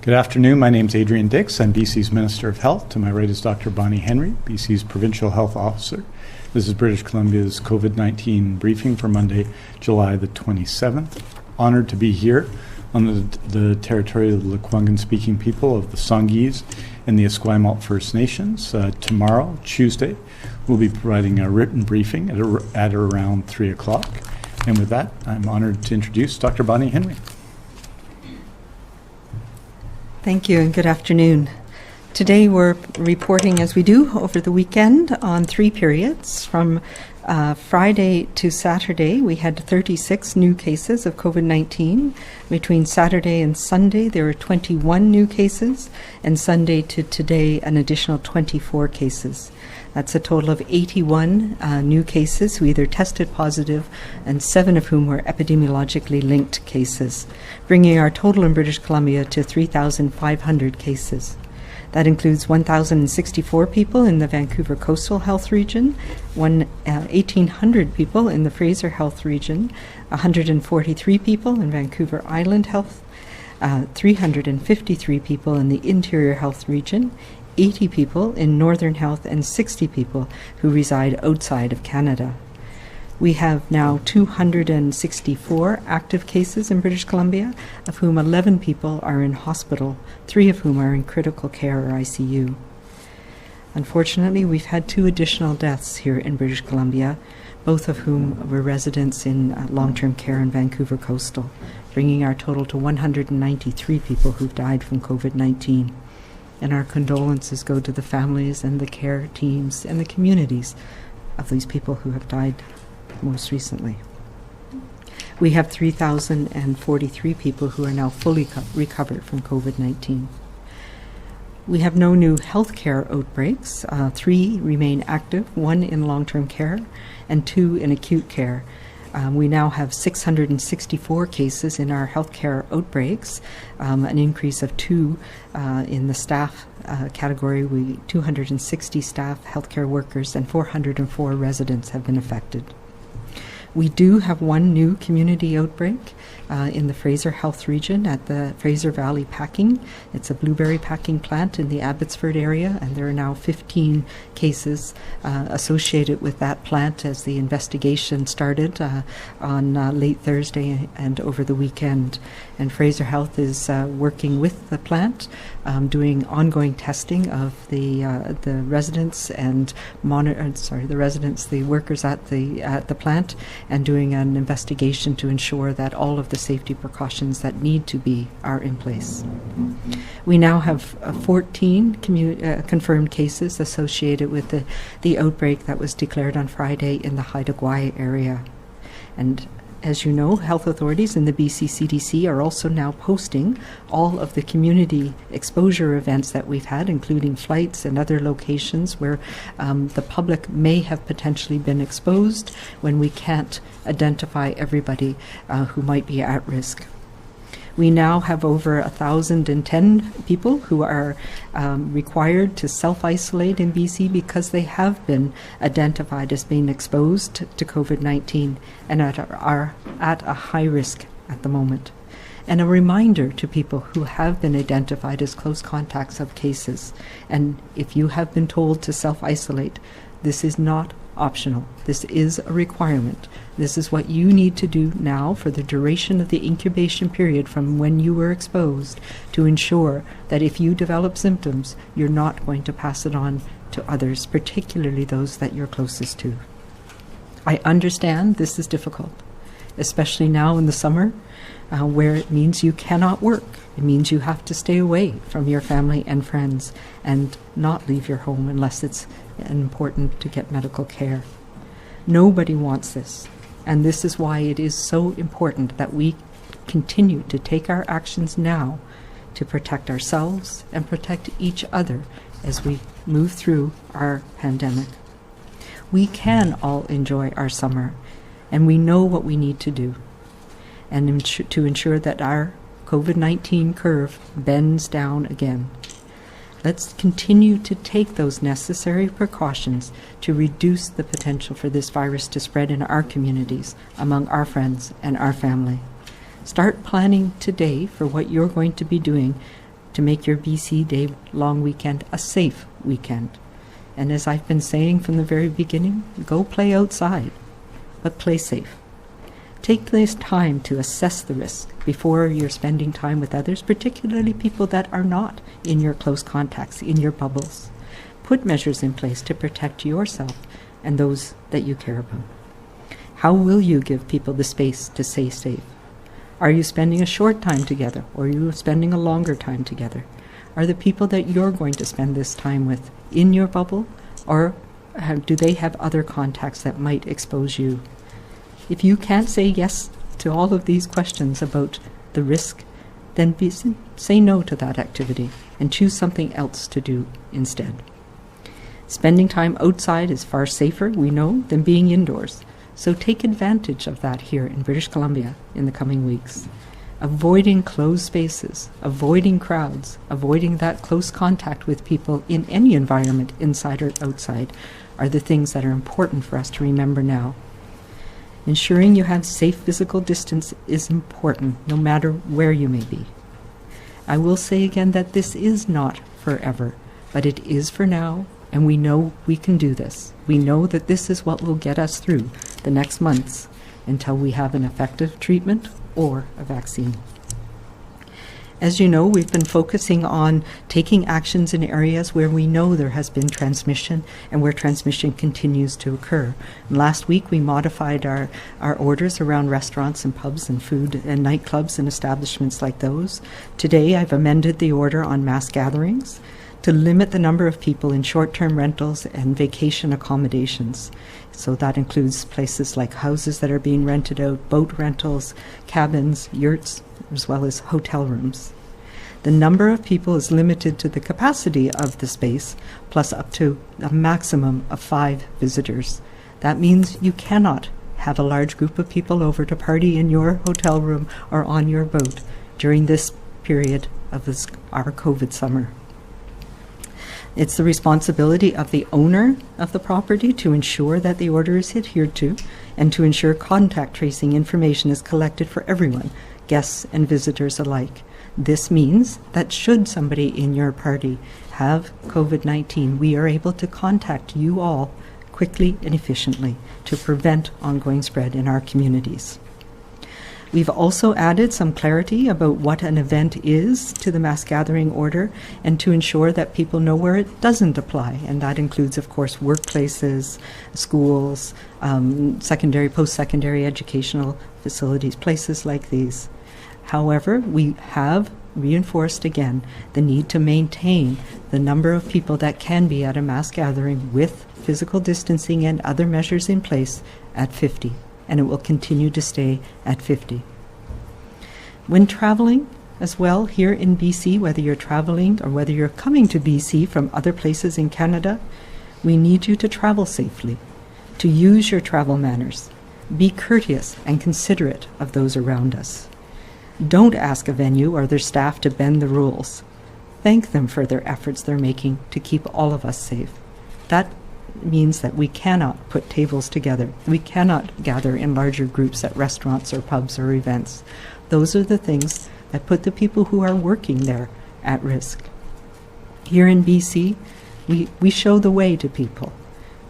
Good afternoon. My name is Adrian Dix. I'm BC's Minister of Health. To my right is Dr. Bonnie Henry, BC's Provincial Health Officer. This is British Columbia's COVID-19 briefing for Monday, July the 27th. Honored to be here on the territory of the Lekwungen-speaking people of the Songhees and the Esquimalt First Nations. Tomorrow, Tuesday, we'll be providing a written briefing at around 3 o'clock. And with that, I'm honored to introduce Dr. Bonnie Henry. Thank you and good afternoon. Today we're reporting, as we do over the weekend, on 3 periods. From Friday to Saturday, we had 36 new cases of COVID-19. Between Saturday and Sunday, there were 21 new cases, and Sunday to today, an additional 24 cases. That's a total of 81 new cases who either tested positive, and 7 of whom were epidemiologically linked cases, bringing our total in British Columbia to 3,500 cases. That includes 1,064 people in the Vancouver Coastal Health Region, 1,800 people in the Fraser Health Region, 143 people in Vancouver Island Health, 353 people in the Interior Health Region, 80 people in Northern Health, and 60 people who reside outside of Canada. We have now 264 active cases in British Columbia, of whom 11 people are in hospital, 3 of whom are in critical care or ICU. Unfortunately, we've had 2 additional deaths here in British Columbia, both of whom were residents in long-term care in Vancouver Coastal, bringing our total to 193 people who've died from COVID-19. And our condolences go to the families and the care teams and the communities of these people who have died most recently. We have 3,043 people who are now fully recovered from COVID-19. We have no new healthcare outbreaks. 3 remain active, 1 in long-term care and 2 in acute care. We now have 664 cases in our healthcare outbreaks, an increase of 2 in the staff category. 260 staff, healthcare workers, and 404 residents have been affected. We do have 1 new community outbreak in the Fraser Health Region at the Fraser Valley Packing. It's a blueberry packing plant in the Abbotsford area, and there are now 15 cases associated with that plant as the investigation started on late Thursday and over the weekend. And Fraser Health is working with the plant, doing ongoing testing of the residents and the workers at the plant, and doing an investigation to ensure that all of the safety precautions that need to be are in place. We now have 14 confirmed cases associated with the outbreak that was declared on Friday in the Haida Gwaii area. And as you know, health authorities in the BC CDC are also now posting all of the community exposure events that we've had, including flights and other locations where the public may have potentially been exposed when we can't identify everybody who might be at risk. We now have over 1,010 people who are required to self-isolate in BC because they have been identified as being exposed to COVID-19 and are at a high risk at the moment. And a reminder to people who have been identified as close contacts of cases, and if you have been told to self-isolate, this is not optional. This is a requirement. This is what you need to do now for the duration of the incubation period from when you were exposed, to ensure that if you develop symptoms, you're not going to pass it on to others, particularly those that you're closest to. I understand this is difficult, especially now in the summer, where it means you cannot work. It means you have to stay away from your family and friends and not leave your home unless it's important to get medical care. Nobody wants this, and this is why it is so important that we continue to take our actions now to protect ourselves and protect each other as we move through our pandemic. We can all enjoy our summer, and we know what we need to do, and to ensure that our COVID-19 curve bends down again. Let's continue to take those necessary precautions to reduce the potential for this virus to spread in our communities, among our friends and our family. Start planning today for what you're going to be doing to make your BC Day long weekend a safe weekend. And as I've been saying from the very beginning, go play outside, but play safe. Take this time to assess the risk before you're spending time with others, particularly people that are not in your close contacts, in your bubbles. Put measures in place to protect yourself and those that you care about. How will you give people the space to stay safe? Are you spending a short time together, or are you spending a longer time together? Are the people that you're going to spend this time with in your bubble, or do they have other contacts that might expose you? If you can't say yes to all of these questions about the risk, then say no to that activity and choose something else to do instead. Spending time outside is far safer, we know, than being indoors. So take advantage of that here in British Columbia in the coming weeks. Avoiding closed spaces, avoiding crowds, avoiding that close contact with people in any environment, inside or outside, are the things that are important for us to remember now. Ensuring you have safe physical distance is important, no matter where you may be. I will say again that this is not forever, but it is for now, and we know we can do this. We know that this is what will get us through the next months until we have an effective treatment or a vaccine. As you know, we've been focusing on taking actions in areas where we know there has been transmission and where transmission continues to occur. And last week we modified our orders around restaurants and pubs and food and nightclubs and establishments like those. Today I've amended the order on mass gatherings to limit the number of people in short-term rentals and vacation accommodations. So that includes places like houses that are being rented out, boat rentals, cabins, yurts, as well as hotel rooms. The number of people is limited to the capacity of the space, plus up to a maximum of 5 visitors. That means you cannot have a large group of people over to party in your hotel room or on your boat during this period of our COVID summer. It's the responsibility of the owner of the property to ensure that the order is adhered to and to ensure contact tracing information is collected for everyone, guests and visitors alike. This means that should somebody in your party have COVID-19, we are able to contact you all quickly and efficiently to prevent ongoing spread in our communities. We've also added some clarity about what an event is to the mass gathering order and to ensure that people know where it doesn't apply. And that includes, of course, workplaces, schools, secondary, post-secondary educational facilities, places like these. However, we have reinforced again the need to maintain the number of people that can be at a mass gathering with physical distancing and other measures in place at 50. And it will continue to stay at 50. When traveling as well here in BC, whether you're traveling or whether you're coming to BC from other places in Canada, we need you to travel safely, to use your travel manners, be courteous and considerate of those around us. Don't ask a venue or their staff to bend the rules. Thank them for their efforts they're making to keep all of us safe. That means that we cannot put tables together. We cannot gather in larger groups at restaurants or pubs or events. Those are the things that put the people who are working there at risk. Here in BC, we show the way to people.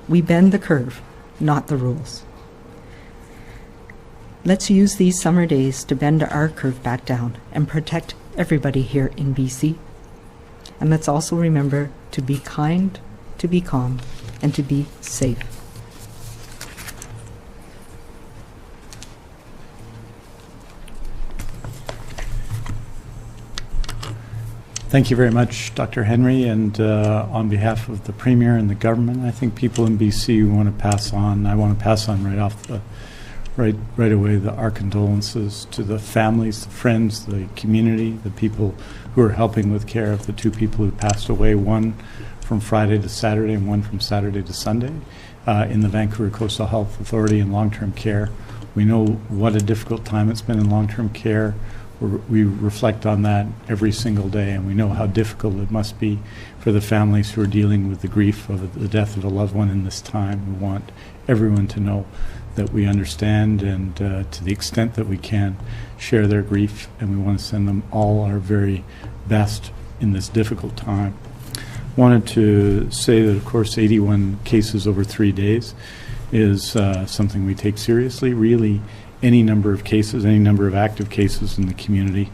We bend the curve, not the rules. Let's use these summer days to bend our curve back down and protect everybody here in BC. And let's also remember to be kind, to be calm, and to be safe. Thank you very much, Dr. Henry, and on behalf of the Premier and the government, I think people in BC want to pass on, I want to pass on right away our condolences to the families, the friends, the community, the people who are helping with care of the 2 people who passed away, one from Friday to Saturday and one from Saturday to Sunday in the Vancouver Coastal Health Authority in long-term care. We know what a difficult time it's been in long-term care. We reflect on that every single day, and we know how difficult it must be for the families who are dealing with the grief of the death of a loved one in this time. We want everyone to know that we understand and to the extent that we can share their grief, and we want to send them all our very best in this difficult time. Wanted to say that, of course, 81 cases over 3 days is something we take seriously. Really, any number of cases, any number of active cases in the community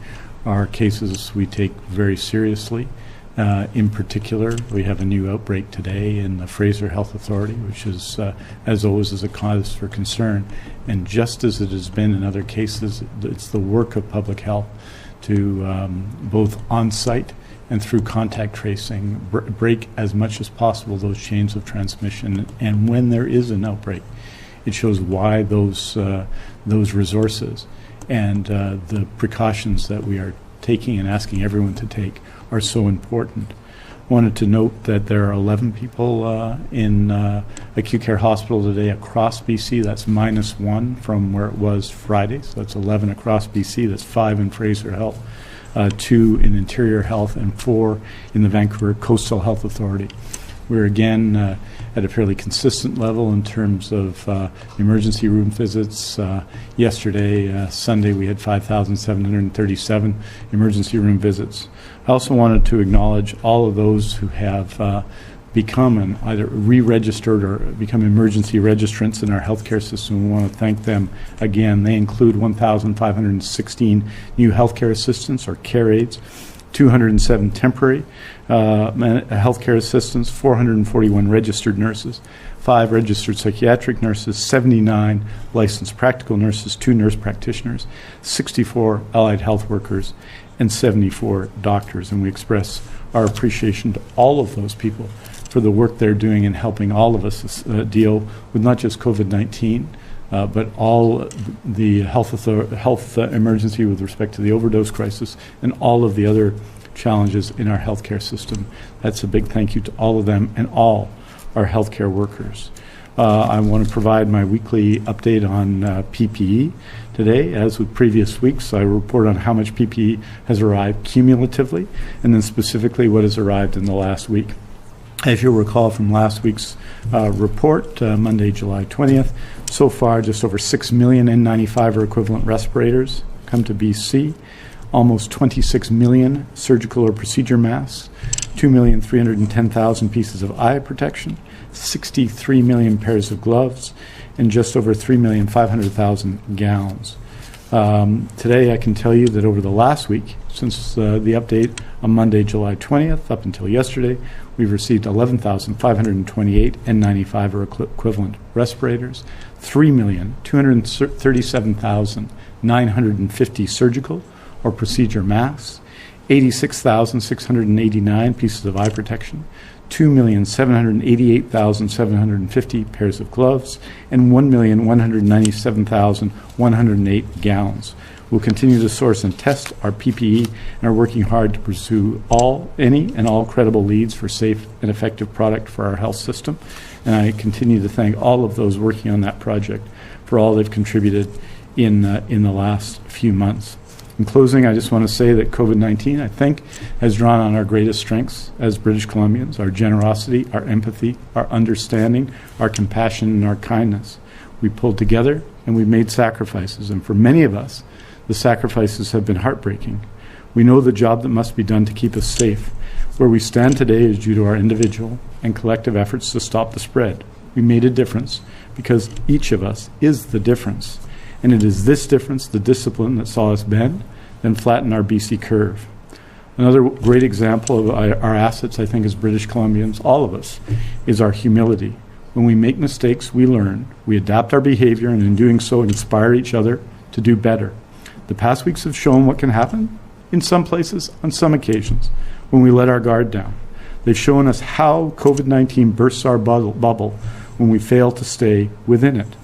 are cases we take very seriously. In particular, we have a new outbreak today in the Fraser Health Authority, which is, as always, is a cause for concern. And just as it has been in other cases, it's the work of public health to both on-site and through contact tracing break as much as possible those chains of transmission. And when there is an outbreak, it shows why those resources and the precautions that we are taking and asking everyone to take are so important. Wanted to note that there are 11 people in acute care hospital today across BC. That's -1 from where it was Friday. So that's 11 across BC. That's 5 in Fraser Health, 2 in Interior Health, and 4 in the Vancouver Coastal Health Authority. We're again at a fairly consistent level in terms of emergency room visits. Yesterday, Sunday, we had 5,737 emergency room visits. I also wanted to acknowledge all of those who have become either re-registered or become emergency registrants in our healthcare system. We want to thank them again. They include 1,516 new healthcare assistants or care aides, 207 temporary healthcare assistants, 441 registered nurses, 5 registered psychiatric nurses, 79 licensed practical nurses, 2 nurse practitioners, 64 allied health workers, and 74 doctors. And we express our appreciation to all of those people for the work they're doing in helping all of us deal with not just COVID-19, but all the health emergency with respect to the overdose crisis and all of the other challenges in our healthcare system. That's a big thank you to all of them and all our healthcare workers. I want to provide my weekly update on PPE today. As with previous weeks, I report on how much PPE has arrived cumulatively and then specifically what has arrived in the last week. As you'll recall from last week's report, Monday, July 20th, so far just over 6 million N95 or equivalent respirators come to BC, almost 26 million surgical or procedure masks, 2,310,000 pieces of eye protection, 63 million pairs of gloves, and just over 3,500,000 gowns. Today I can tell you that over the last week, since the update on Monday, July 20th, up until yesterday, we've received 11,528 N95 or equivalent respirators, 3,237,950 surgical or procedure masks, 86,689 pieces of eye protection, 2,788,750 pairs of gloves, and 1,197,108 gowns. We'll continue to source and test our PPE and are working hard to pursue any and all credible leads for safe and effective product for our health system. And I continue to thank all of those working on that project for all they've contributed in the last few months. In closing, I just want to say that COVID-19, I think, has drawn on our greatest strengths as British Columbians, our generosity, our empathy, our understanding, our compassion, and our kindness. We pulled together and we made sacrifices, and for many of us, the sacrifices have been heartbreaking. We know the job that must be done to keep us safe. Where we stand today is due to our individual and collective efforts to stop the spread. We made a difference because each of us is the difference. And it is this difference, the discipline, that saw us bend, then flatten our BC curve. Another great example of our assets, I think, as British Columbians, all of us, is our humility. When we make mistakes, we learn, we adapt our behavior, and in doing so, inspire each other to do better. The past weeks have shown what can happen in some places, on some occasions, when we let our guard down. They've shown us how COVID-19 bursts our bubble when we fail to stay within it.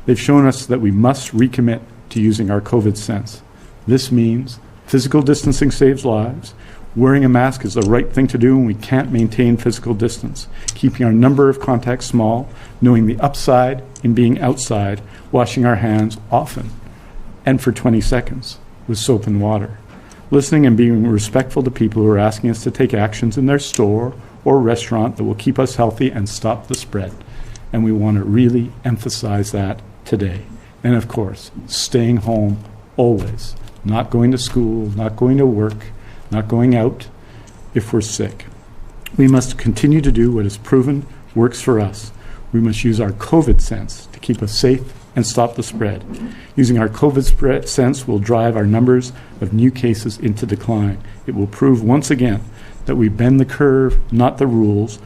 They've shown us that we must recommit to using our COVID sense. This means physical distancing saves lives. Wearing a mask is the right thing to do when we can't maintain physical distance. Keeping our number of contacts small, knowing the upside in being outside, washing our hands often and for 20 seconds with soap and water. Listening and being respectful to people who are asking us to take actions in their store or restaurant that will keep us healthy and stop the spread. And we want to really emphasize that today. And of course, staying home always, not going to school, not going to work, not going out. if we're sick. We must continue to do what is proven works for us. We must use our COVID sense to keep us safe and stop the spread. Using our COVID sense will drive our numbers of new cases into decline. It will prove once again that we bend the curve, not the rules,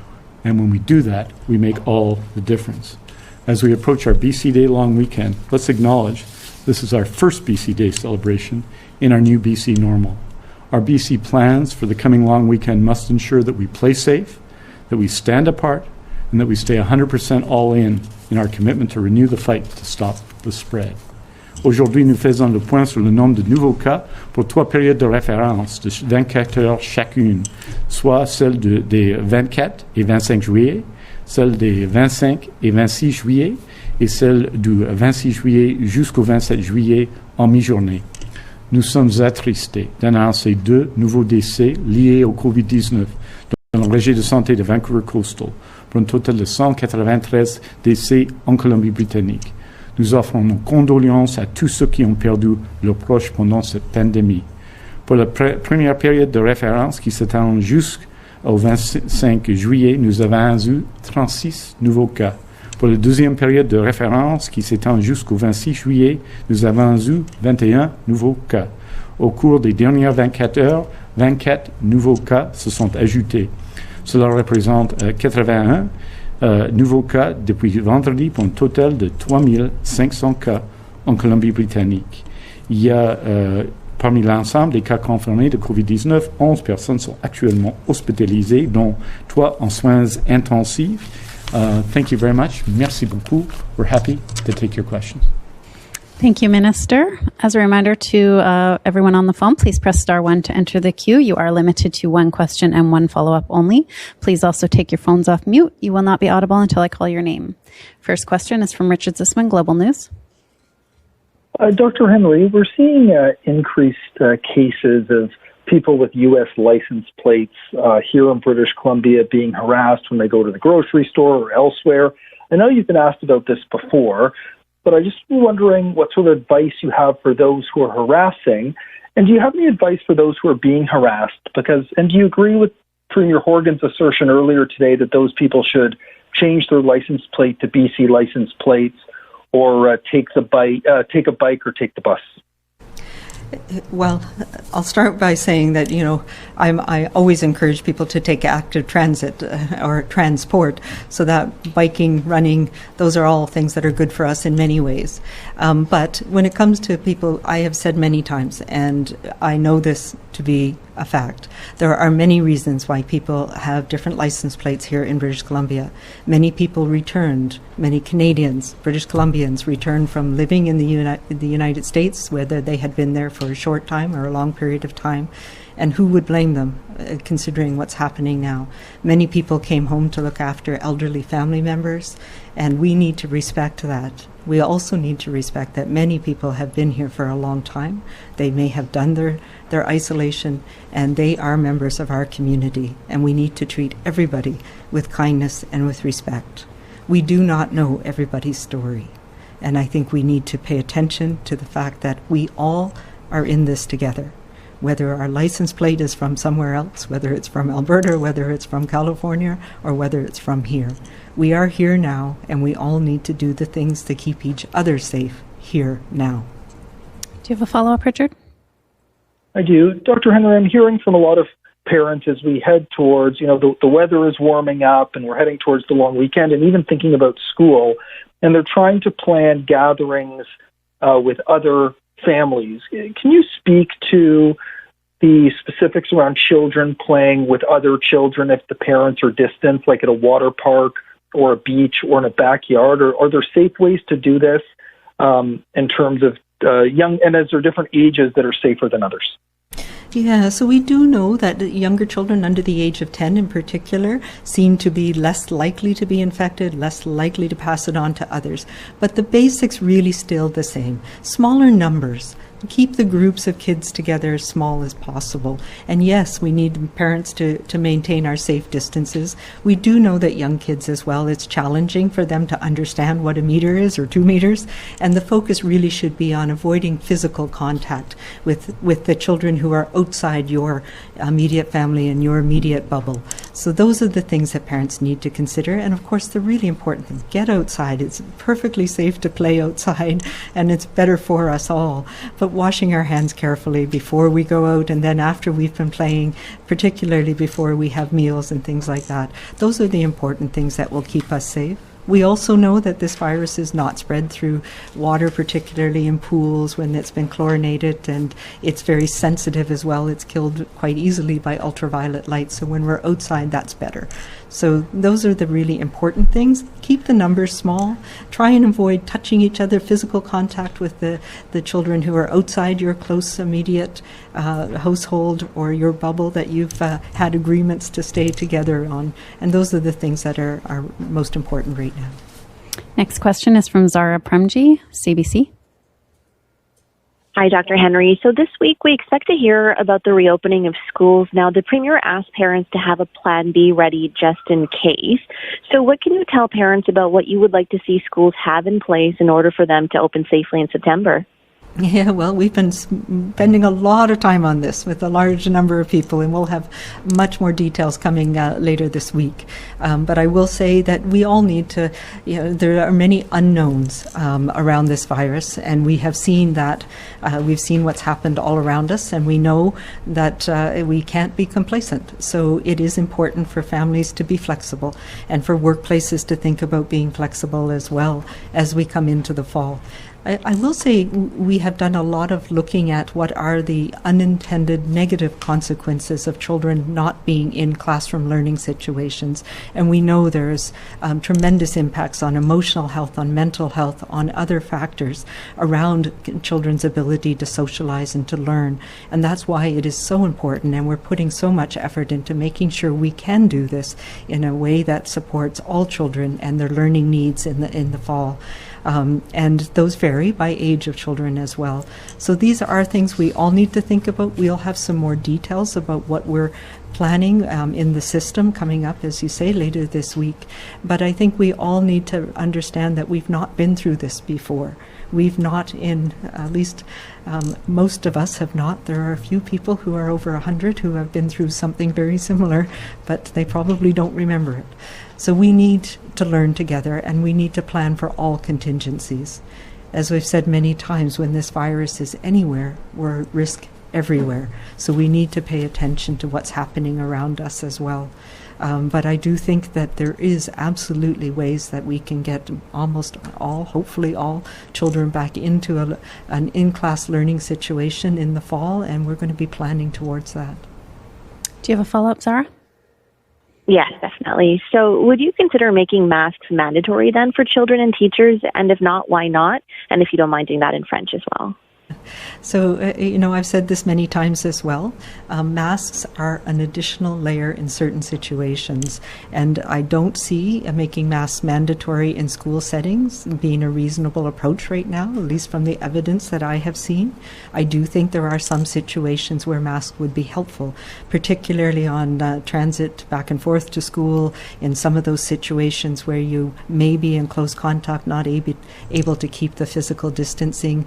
and when we do that, we make all the difference. As we approach our BC Day long weekend, let's acknowledge this is our first BC Day celebration in our new BC normal. Our BC plans for the coming long weekend must ensure that we play safe, that we stand apart, and that we stay 100% all in our commitment to renew the fight to stop the spread. Aujourd'hui, nous faisons le point sur le nombre de nouveaux cas pour 3 périodes de référence de 24 heures chacune, soit celle des 24 et 25 juillet, celle des 25 et 26 juillet et celle du 26 juillet jusqu'au 27 juillet en mi-journée. Nous sommes attristés d'annoncer 2 nouveaux décès liés au COVID-19 dans le région de santé de Vancouver Coastal, pour un total de 193 décès en Colombie-Britannique. Nous offrons nos condoléances à tous ceux qui ont perdu leurs proches pendant cette pandémie. Pour la première période de référence qui s'étend jusqu'au 25 juillet, nous avons eu 36 nouveaux cas. Pour la deuxième période de référence qui s'étend jusqu'au 26 juillet, nous avons eu 21 nouveaux cas. Au cours des dernières 24 heures, 24 nouveaux cas se sont ajoutés. Cela représente 81 nouveaux cas depuis vendredi pour un total de 3500 cas en Colombie-Britannique. Il y a, parmi l'ensemble des cas confirmés de COVID-19, 11 personnes sont actuellement hospitalisées, dont 3 en soins intensifs. Thank you very much. Merci beaucoup. We're happy to take your questions. Thank you, Minister. As a reminder to everyone on the phone, please press *1 to enter the queue. You are limited to 1 question and 1 follow-up only. Please also take your phones off mute. You will not be audible until I call your name. First question is from Richard Zisman, Global News. Dr. Henry, we're seeing increased cases of people with U.S. license plates here in British Columbia being harassed when they go to the grocery store or elsewhere. I know you've been asked about this before, but I just wondering what sort of advice you have for those who are harassing, and do you have any advice for those who are being harassed? And do you agree with Premier Horgan's assertion earlier today that those people should change their license plate to BC license plates, or take a bike or take the bus? Well, I'll start by saying that, I always encourage people to take active transit or transport, so that biking, running, those are all things that are good for us in many ways. But when it comes to people, I have said many times, and I know this to be a fact, there are many reasons why people have different license plates here in British Columbia. Many people returned, many Canadians, British Columbians returned from living in the United States, whether they had been there for a short time or a long period of time. And who would blame them, considering what's happening now? Many people came home to look after elderly family members, and we need to respect that. We also need to respect that many people have been here for a long time. They may have done their isolation, and they are members of our community, and we need to treat everybody with kindness and with respect. We do not know everybody's story, and I think we need to pay attention to the fact that we all are in this together. Whether our license plate is from somewhere else, whether it's from Alberta, whether it's from California, or whether it's from here. We are here now, and we all need to do the things to keep each other safe here now. Do you have a follow-up, Richard? I do. Dr. Henry, I'm hearing from a lot of parents as we head towards, the weather is warming up and we're heading towards the long weekend, and even thinking about school, and they're trying to plan gatherings with other families. Can you speak to the specifics around children playing with other children if the parents are distant, like at a water park or a beach or in a backyard? Or are there safe ways to do this in terms of young, and is there different ages that are safer than others? Yeah, so we do know that younger children under the age of 10 in particular seem to be less likely to be infected, less likely to pass it on to others. But the basics really still the same. Smaller numbers, keep the groups of kids together as small as possible. And yes, we need parents to maintain our safe distances. We do know that young kids as well, it's challenging for them to understand what a meter is or 2 meters, and the focus really should be on avoiding physical contact with the children who are outside your immediate family and your immediate bubble. So those are the things that parents need to consider. And of course, the really important thing, get outside. It's perfectly safe to play outside, and it's better for us all. But washing our hands carefully before we go out and then after we've been playing, particularly before we have meals and things like that. Those are the important things that will keep us safe. We also know that this virus is not spread through water, particularly in pools when it's been chlorinated, and it's very sensitive as well. It's killed quite easily by ultraviolet light, so when we're outside, that's better. So those are the really important things. Keep the numbers small. Try and avoid touching each other, physical contact with the children who are outside your close, immediate household or your bubble that you've had agreements to stay together on. And those are the things that are most important right now. Next question is from Zara Premji, CBC. Hi, Dr. Henry. So this week we expect to hear about the reopening of schools. Now, the Premier asked parents to have a plan B ready just in case. So what can you tell parents about what you would like to see schools have in place in order for them to open safely in September? Yeah, well, we've been spending a lot of time on this with a large number of people, and we'll have much more details coming later this week. But I will say that we all need to, there are many unknowns around this virus, and we have seen that. We've seen what's happened all around us, and we know that we can't be complacent. So it is important for families to be flexible and for workplaces to think about being flexible as well as we come into the fall. I will say we have done a lot of looking at what are the unintended negative consequences of children not being in classroom learning situations. And we know there's tremendous impacts on emotional health, on mental health, on other factors around children's ability to socialize and to learn. And that's why it is so important, and we're putting so much effort into making sure we can do this in a way that supports all children and their learning needs in the fall. And those vary by age of children as well. So these are things we all need to think about. We'll have some more details about what we're planning in the system coming up, as you say, later this week. But I think we all need to understand that we've not been through this before. We've not, at least most of us have not. There are a few people who are over 100 who have been through something very similar, but they probably don't remember it. So we need to learn together, and we need to plan for all contingencies. As we've said many times, when this virus is anywhere, we're at risk everywhere. So we need to pay attention to what's happening around us as well. But I do think that there is absolutely ways that we can get almost all, hopefully all, children back into an in-class learning situation in the fall, and we're going to be planning towards that. Do you have a follow-up, Zara? Yes, definitely. So would you consider making masks mandatory then for children and teachers? And if not, why not? And if you don't mind doing that in French as well. So, I've said this many times as well. Masks are an additional layer in certain situations, and I don't see making masks mandatory in school settings being a reasonable approach right now, at least from the evidence that I have seen. I do think there are some situations where masks would be helpful, particularly on transit back and forth to school, in some of those situations where you may be in close contact, not able to keep the physical distancing,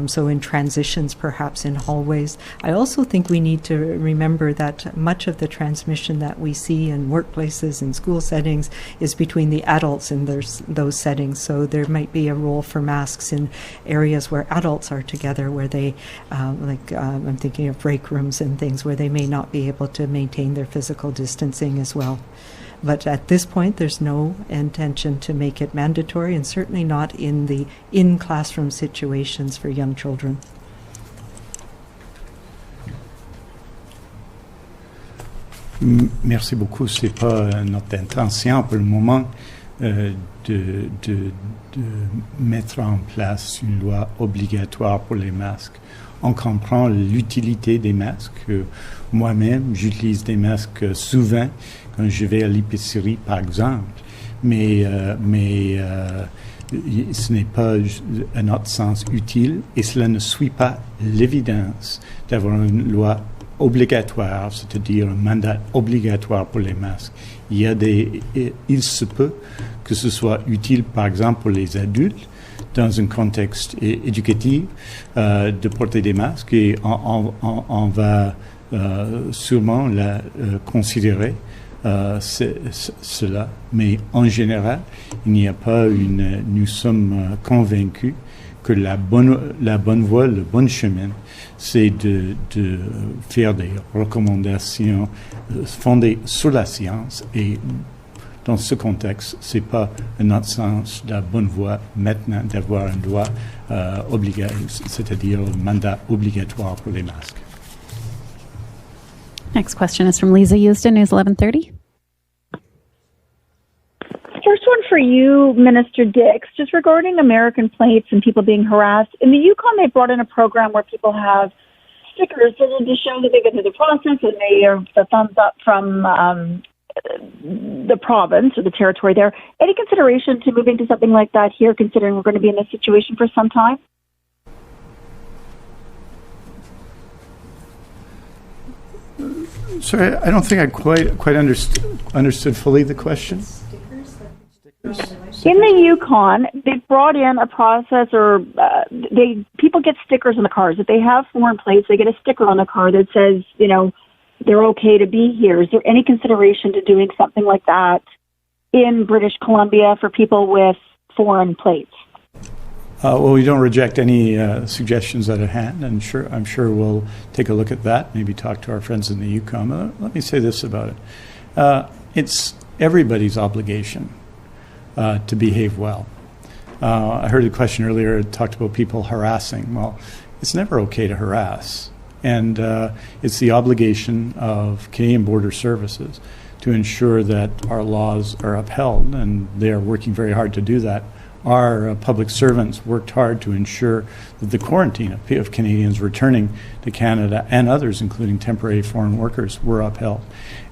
so in transitions, perhaps in hallways. I also think we need to remember that much of the transmission that we see in workplaces and school settings is between the adults in those settings. So there might be a role for masks in areas where adults are together, where they, I'm thinking of break rooms and things, where they may not be able to maintain their physical distancing as well. But at this point, there's no intention to make it mandatory, and certainly not in the in-classroom situations for young children. Merci beaucoup. C'est pas notre intention pour le moment de mettre en place une loi obligatoire pour les masques. On comprend l'utilité des masques. Moi-même, j'utilise des masques souvent quand je vais à l'épicerie, par exemple. Mais ce n'est pas, à notre sens, utile et cela ne suit pas l'évidence d'avoir une loi obligatoire, c'est-à-dire un mandat obligatoire pour les masques. Il se peut que ce soit utile, par exemple, pour les adultes, dans un contexte éducatif, de porter des masques et on va sûrement considérer cela. Mais en général, il n'y a pas nous sommes convaincus que la bonne voie, le bon chemin, c'est de faire des recommandations fondées sur la science et dans ce contexte, c'est pas, à notre sens, la bonne voie maintenant d'avoir une loi obligatoire, c'est-à-dire un mandat obligatoire pour les masques. Next question is from Lisa Houston, News 1130. First one for you, Minister Dix, just regarding American plates and people being harassed. In the Yukon, they brought in a program where people have stickers to show that they've been through the process and they are the thumbs up from the province or the territory there. Any consideration to moving to something like that here, considering we're going to be in this situation for some time? Sorry, I don't think I quite understood fully the question. In the Yukon, they've brought in a process, or people get stickers on the cars. If they have foreign plates, they get a sticker on the car that says, they're okay to be here. Is there any consideration to doing something like that in British Columbia for people with foreign plates? Well, we don't reject any suggestions at hand, and I'm sure we'll take a look at that, maybe talk to our friends in the Yukon. Let me say this about it. It's everybody's obligation to behave well. I heard a question earlier, it talked about people harassing. Well, it's never okay to harass. And it's the obligation of Canadian Border Services to ensure that our laws are upheld, and they are working very hard to do that. Our public servants worked hard to ensure that the quarantine of Canadians returning to Canada and others, including temporary foreign workers, were upheld.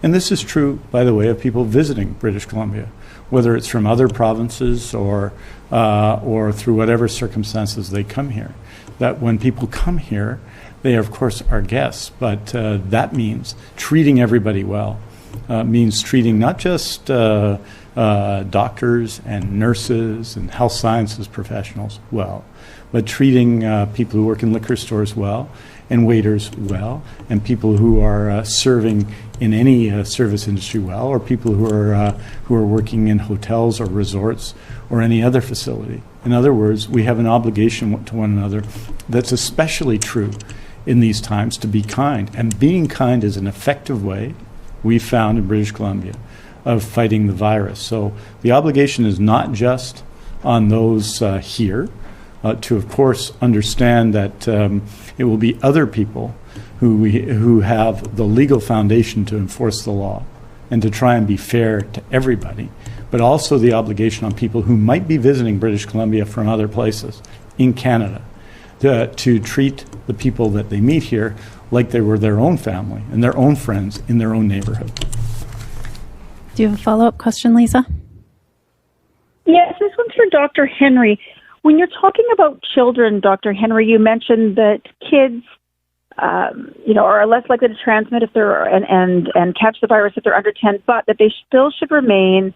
And this is true, by the way, of people visiting British Columbia, whether it's from other provinces or through whatever circumstances they come here. That when people come here, they, of course, are guests, but that means treating everybody well. Means treating not just doctors and nurses and health sciences professionals well, but treating people who work in liquor stores well, and waiters well, and people who are serving in any service industry well, or people who are working in hotels or resorts or any other facility. In other words, we have an obligation to one another that's especially true in these times, to be kind. And being kind is an effective way, we found in British Columbia, of fighting the virus. So the obligation is not just on those here to, of course, understand that it will be other people who have the legal foundation to enforce the law and to try and be fair to everybody, but also the obligation on people who might be visiting British Columbia from other places in Canada to treat the people that they meet here like they were their own family and their own friends in their own neighborhood. Do you have a follow-up question, Lisa? Yes, this one's for Dr. Henry. When you're talking about children, Dr. Henry, you mentioned that kids, are less likely to transmit if they're and catch the virus if they're under 10, but that they still should remain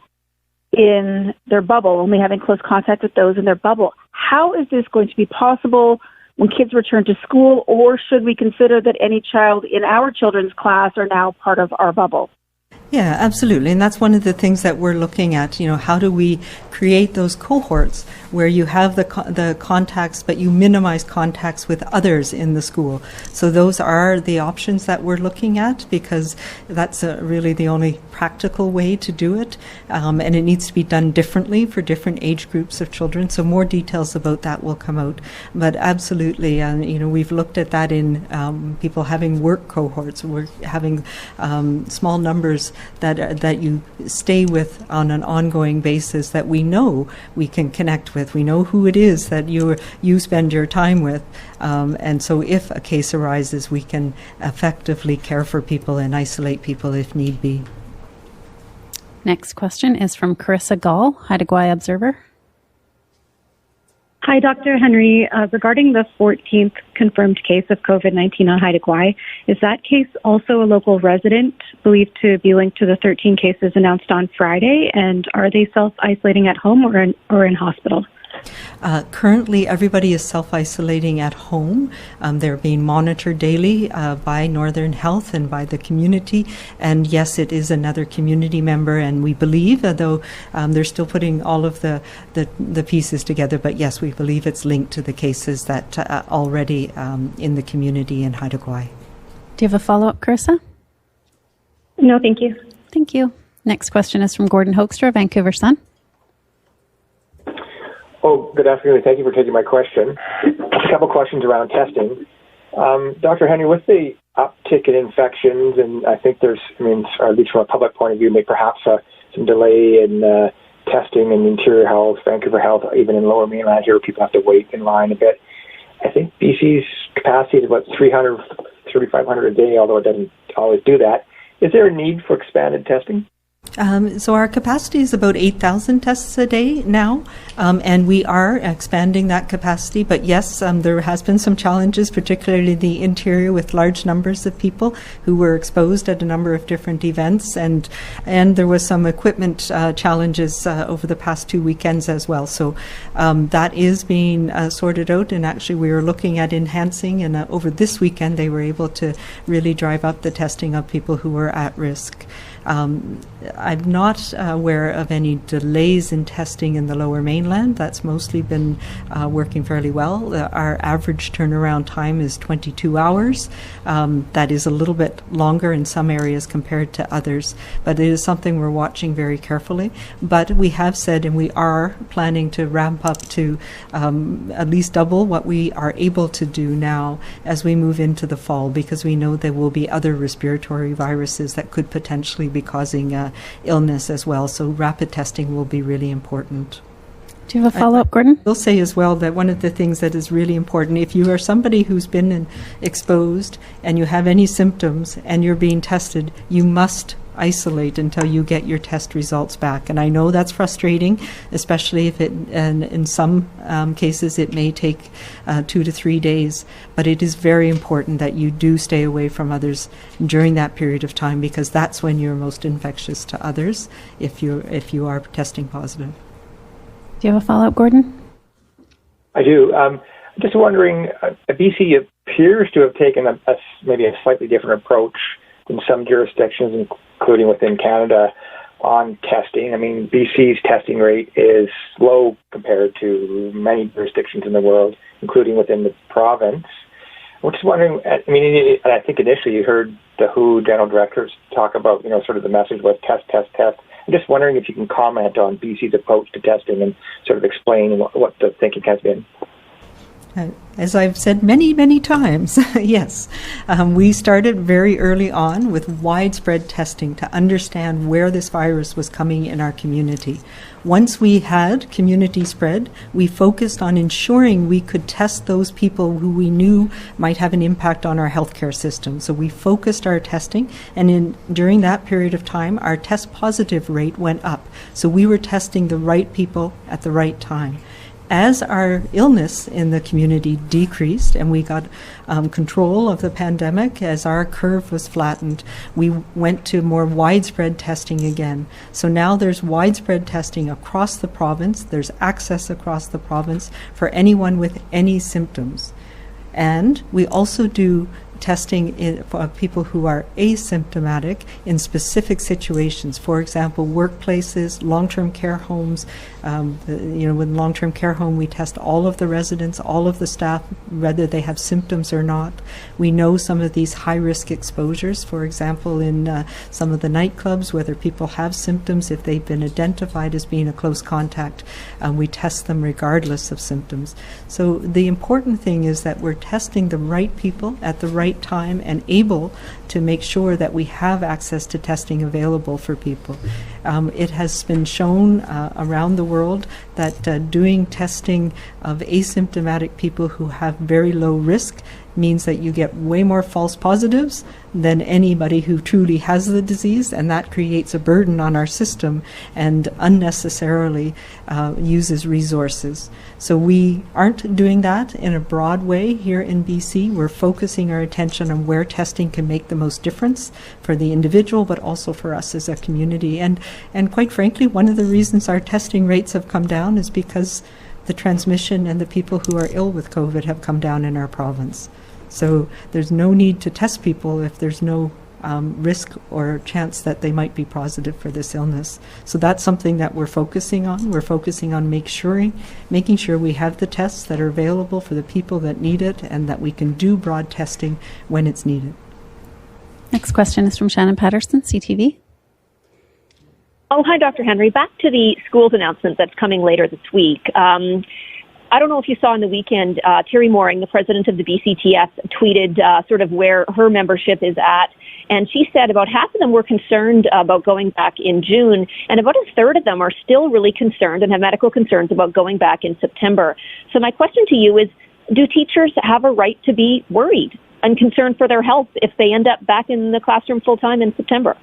in their bubble, only having close contact with those in their bubble. How is this going to be possible when kids return to school, or should we consider that any child in our children's class are now part of our bubble? Yeah, absolutely. And that's one of the things that we're looking at. How do we create those cohorts where you have the contacts, but you minimize contacts with others in the school? So those are the options that we're looking at, because that's really the only practical way to do it. And it needs to be done differently for different age groups of children. So more details about that will come out. But absolutely, we've looked at that in people having work cohorts. We're having small numbers that you stay with on an ongoing basis, that we know we can connect with. We know who it is that you spend your time with. And so if a case arises, we can effectively care for people and isolate people if need be. Next question is from Carissa Gall, Haida Gwaii Observer. Hi, Dr. Henry. Regarding the 14th confirmed case of COVID-19 on Haida Gwaii, is that case also a local resident believed to be linked to the 13 cases announced on Friday? And are they self-isolating at home or in hospital? Currently, everybody is self-isolating at home. They're being monitored daily by Northern Health and by the community. And yes, it is another community member, and we believe, though they're still putting all of the pieces together, but yes, we believe it's linked to the cases that already in the community in Haida Gwaii. Do you have a follow-up, Carissa? No, thank you. Thank you. Next question is from Gordon Hoekstra, Vancouver Sun. Oh, good afternoon. Thank you for taking my question. A couple questions around testing. Dr. Henry, with the uptick in infections, and I think there's, or at least from a public point of view, maybe perhaps some delay in testing in Interior Health, Vancouver Health, even in Lower Mainland here, where people have to wait in line a bit. I think BC's capacity is about 3,500 a day, although it doesn't always do that. Is there a need for expanded testing? So our capacity is about 8,000 tests a day now, and we are expanding that capacity. But yes, there has been some challenges, particularly the interior, with large numbers of people who were exposed at a number of different events, and there was some equipment challenges over the past 2 weekends as well. So that is being sorted out, and actually we were looking at enhancing, and over this weekend they were able to really drive up the testing of people who were at risk. I'm not aware of any delays in testing in the Lower Mainland. That's mostly been working fairly well. Our average turnaround time is 22 hours. That is a little bit longer in some areas compared to others, but it is something we're watching very carefully. But we have said, and we are planning to ramp up to at least double what we are able to do now as we move into the fall, because we know there will be other respiratory viruses that could potentially be causing illness as well. So rapid testing will be really important. Do you have a follow-up, Gordon? I will say as well that one of the things that is really important, if you are somebody who's been exposed and you have any symptoms and you're being tested, you must isolate until you get your test results back. And I know that's frustrating, especially if in some cases it may take 2 to 3 days, but it is very important that you do stay away from others during that period of time, because that's when you're most infectious to others if you are testing positive. Do you have a follow-up, Gordon? I do. Just wondering, BC appears to have taken maybe a slightly different approach in some jurisdictions, including within Canada, on testing. BC's testing rate is low compared to many jurisdictions in the world, including within the province. I'm just wondering, and I think initially you heard the WHO general directors talk about, sort of the message was test, test, test. I'm just wondering if you can comment on BC's approach to testing and sort of explain what the thinking has been. As I've said many, many times, yes, we started very early on with widespread testing to understand where this virus was coming in our community. Once we had community spread, we focused on ensuring we could test those people who we knew might have an impact on our healthcare system. So we focused our testing, and during that period of time, our test positive rate went up. So we were testing the right people at the right time. As our illness in the community decreased and we got control of the pandemic, as our curve was flattened, we went to more widespread testing again. So now there's widespread testing across the province. There's access across the province for anyone with any symptoms. And we also do testing for people who are asymptomatic in specific situations. For example, workplaces, long-term care homes. With long-term care home, we test all of the residents, all of the staff, whether they have symptoms or not. We know some of these high-risk exposures, for example, in some of the nightclubs, whether people have symptoms, if they've been identified as being a close contact, we test them regardless of symptoms. So the important thing is that we're testing the right people at the right time and able to make sure that we have access to testing available for people. It has been shown around the world that doing testing of asymptomatic people who have very low risk means that you get way more false positives than anybody who truly has the disease, and that creates a burden on our system and unnecessarily uses resources. So we aren't doing that in a broad way here in BC. We're focusing our attention on where testing can make the most difference for the individual, but also for us as a community. And quite frankly, one of the reasons our testing rates have come down is because the transmission and the people who are ill with COVID have come down in our province. So there's no need to test people if there's no risk or chance that they might be positive for this illness. So that's something that we're focusing on. We're focusing on making sure we have the tests that are available for the people that need it, and that we can do broad testing when it's needed. Next question is from Shannon Patterson, CTV. Oh, hi, Dr. Henry. Back to the schools announcement that's coming later this week. I don't know if you saw on the weekend, Terry Mooring, the president of the BCTS, tweeted sort of where her membership is at. And she said about half of them were concerned about going back in June, and about a third of them are still really concerned and have medical concerns about going back in September. So my question to you is, do teachers have a right to be worried and concerned for their health if they end up back in the classroom full-time in September?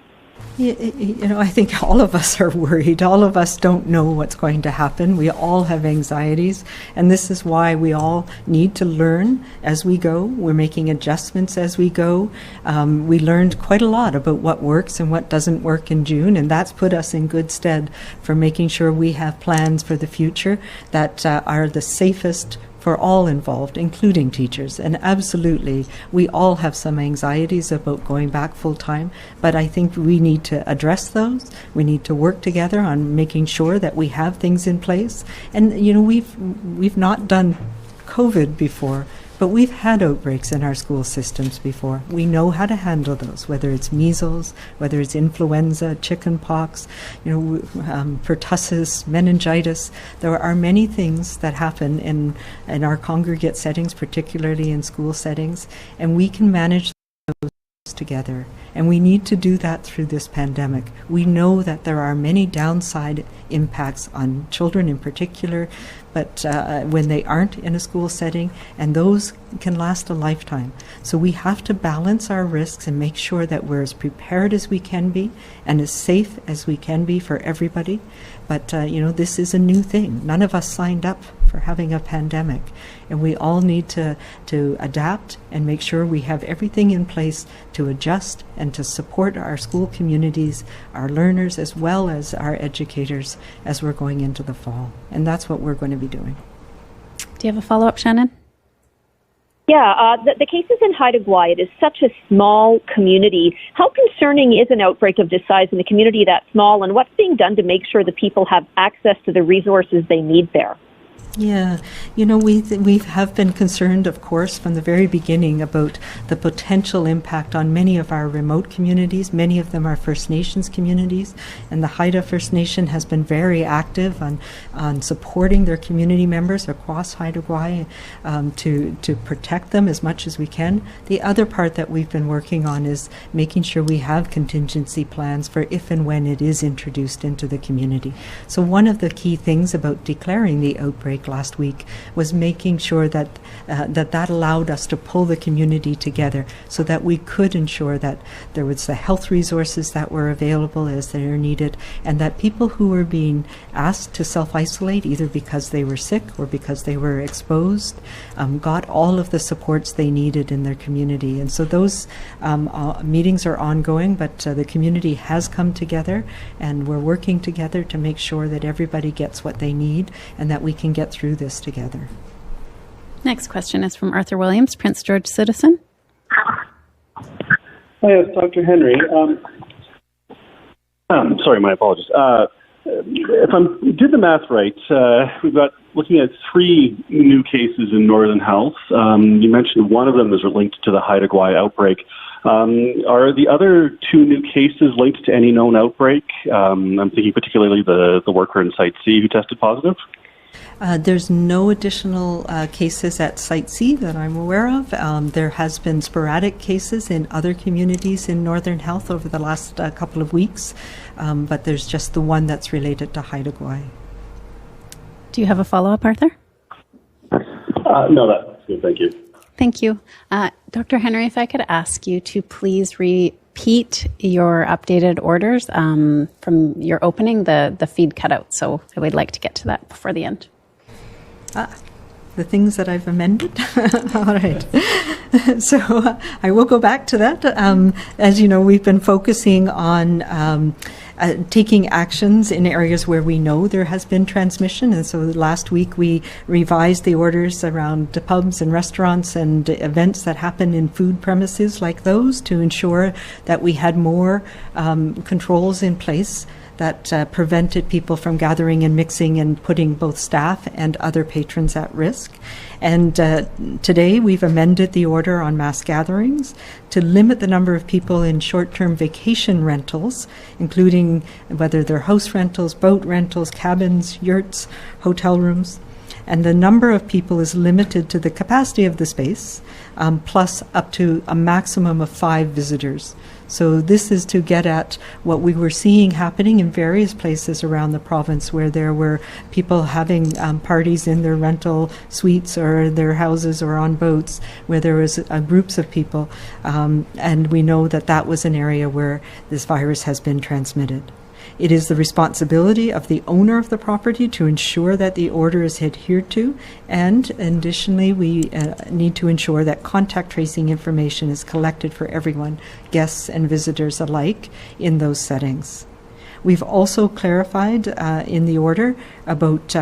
You know, I think all of us are worried. All of us don't know what's going to happen. We all have anxieties, and this is why we all need to learn as we go. We're making adjustments as we go. We learned quite a lot about what works and what doesn't work in June, and that's put us in good stead for making sure we have plans for the future that are the safest for all involved, including teachers. And absolutely, we all have some anxieties about going back full time, but I think we need to address those. We need to work together on making sure that we have things in place. And you know, we've not done COVID before, but we've had outbreaks in our school systems before. We know how to handle those, whether it's measles, whether it's influenza, chicken pox, pertussis, meningitis. There are many things that happen in our congregate settings, particularly in school settings, and we can manage those together. And we need to do that through this pandemic. We know that there are many downside impacts on children in particular, but when they aren't in a school setting, and those can last a lifetime. So we have to balance our risks and make sure that we're as prepared as we can be and as safe as we can be for everybody. But, this is a new thing. None of us signed up for having a pandemic, and we all need to adapt and make sure we have everything in place to adjust and to support our school communities, our learners, as well as our educators as we're going into the fall. And that's what we're going to be doing. Do you have a follow-up, Shannon? Yeah, the cases in Haida Gwaii, it is such a small community. How concerning is an outbreak of this size in a community that small, and what's being done to make sure that people have access to the resources they need there? Yeah, we have been concerned, of course, from the very beginning about the potential impact on many of our remote communities. Many of them are First Nations communities, and the Haida First Nation has been very active on supporting their community members across Haida Gwaii to protect them as much as we can. The other part that we've been working on is making sure we have contingency plans for if and when it is introduced into the community. So one of the key things about declaring the outbreak last week was making sure that that allowed us to pull the community together so that we could ensure that there was the health resources that were available as they are needed, and that people who were being asked to self-isolate either because they were sick or because they were exposed got all of the supports they needed in their community. And so those meetings are ongoing, but the community has come together, and we're working together to make sure that everybody gets what they need and that we can get through this together. Next question is from Arthur Williams, Prince George citizen. Hi, it's Dr. Henry. Sorry, my apologies. If I did the math right, we've got looking at 3 new cases in Northern Health. You mentioned one of them is linked to the Haida Gwaii outbreak. Are the other 2 new cases linked to any known outbreak? I'm thinking particularly the worker in Site C who tested positive. There's no additional cases at Site C that I'm aware of. There has been sporadic cases in other communities in Northern Health over the last couple of weeks, but there's just the one that's related to Haida Gwaii. Do you have a follow-up, Arthur? No, that's good. Thank you. Thank you. Dr. Henry, if I could ask you to please repeat your updated orders from your opening, the feed cut out. So I would like to get to that before the end. The things that I've amended. All right. So I will go back to that. As you know, we've been focusing on taking actions in areas where we know there has been transmission. And so last week we revised the orders around the pubs and restaurants and events that happen in food premises like those to ensure that we had more controls in place that prevented people from gathering and mixing and putting both staff and other patrons at risk. And today we've amended the order on mass gatherings to limit the number of people in short-term vacation rentals, including whether they're house rentals, boat rentals, cabins, yurts, hotel rooms. And the number of people is limited to the capacity of the space, plus up to a maximum of 5 visitors. So this is to get at what we were seeing happening in various places around the province where there were people having parties in their rental suites or their houses or on boats where there was groups of people. And we know that that was an area where this virus has been transmitted. It is the responsibility of the owner of the property to ensure that the order is adhered to, and additionally, we need to ensure that contact tracing information is collected for everyone, guests and visitors alike, in those settings. We've also clarified in the order about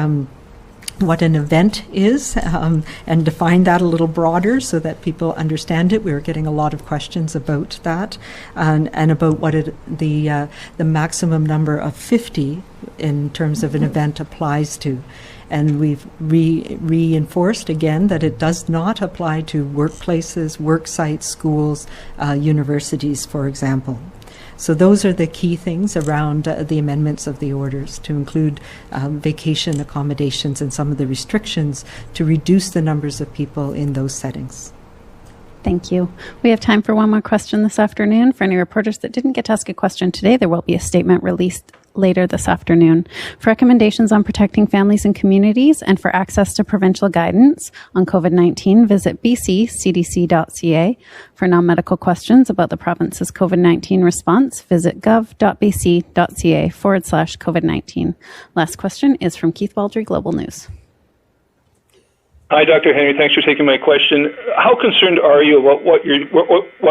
what an event is and define that a little broader so that people understand it. We were getting a lot of questions about that and about what the maximum number of 50 in terms of an event applies to. And we've reinforced again that it does not apply to workplaces, work sites, schools, universities, for example. So those are the key things around the amendments of the orders, to include vacation accommodations and some of the restrictions to reduce the numbers of people in those settings. Thank you. We have time for one more question this afternoon. For any reporters that didn't get to ask a question today, there will be a statement released later this afternoon. For recommendations on protecting families and communities and for access to provincial guidance on COVID-19, visit bccdc.ca. For non-medical questions about the province's COVID-19 response, visit gov.bc.ca/COVID-19. Last question is from Keith Baldry, Global News. Hi, Dr. Henry. Thanks for taking my question. How concerned are you about what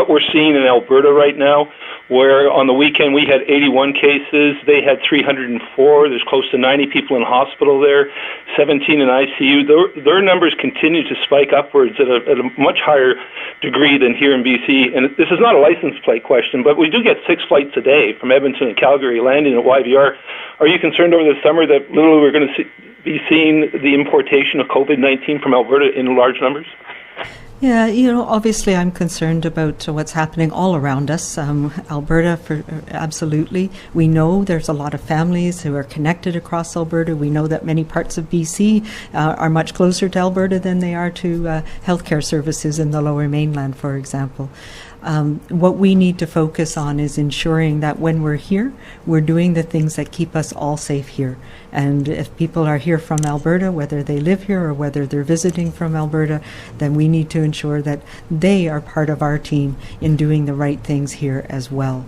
we're seeing in Alberta right now, where on the weekend we had 81 cases, they had 304, there's close to 90 people in hospital there, 17 in ICU. Their numbers continue to spike upwards at a much higher degree than here in BC. And this is not a license plate question, but we do get 6 flights a day from Edmonton and Calgary landing at YVR. Are you concerned over the summer that literally we're going to be seeing the importation of COVID-19 from Alberta in large numbers? Yeah, obviously I'm concerned about what's happening all around us. Alberta, absolutely. We know there's a lot of families who are connected across Alberta. We know that many parts of BC are much closer to Alberta than they are to healthcare services in the Lower Mainland, for example. What we need to focus on is ensuring that when we're here, we're doing the things that keep us all safe here. And if people are here from Alberta, whether they live here or whether they're visiting from Alberta, then we need to ensure that they are part of our team in doing the right things here as well.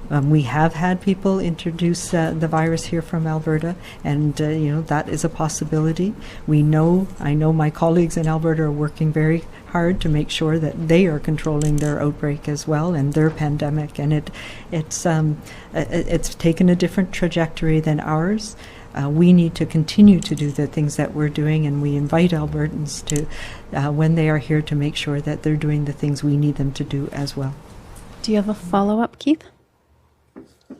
We have had people introduce the virus here from Alberta, and that is a possibility. I know my colleagues in Alberta are working very hard to make sure that they are controlling their outbreak as well and their pandemic, and it's taken a different trajectory than ours. We need to continue to do the things that we're doing, and we invite Albertans to, when they are here, to make sure that they're doing the things we need them to do as well. Do you have a follow-up, Keith?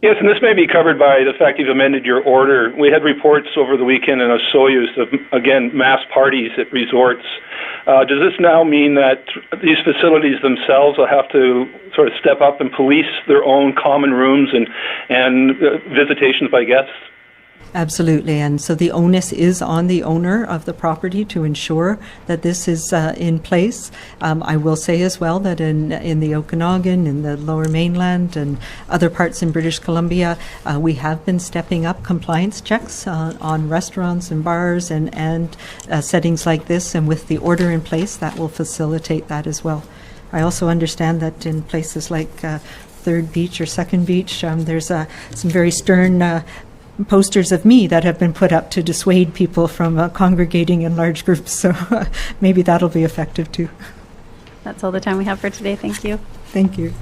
Yes, and this may be covered by the fact you've amended your order. We had reports over the weekend in Osoyoos of, again, mass parties at resorts. Does this now mean that these facilities themselves will have to sort of step up and police their own common rooms and visitations by guests? Absolutely, and so the onus is on the owner of the property to ensure that this is in place. I will say as well that in the Okanagan, in the Lower Mainland, and other parts in British Columbia, we have been stepping up compliance checks on restaurants and bars and settings like this, and with the order in place, that will facilitate that as well. I also understand that in places like Third Beach or Second Beach, there's some very stern posters of me that have been put up to dissuade people from congregating in large groups. So maybe that'll be effective too. That's all the time we have for today. Thank you. Thank you.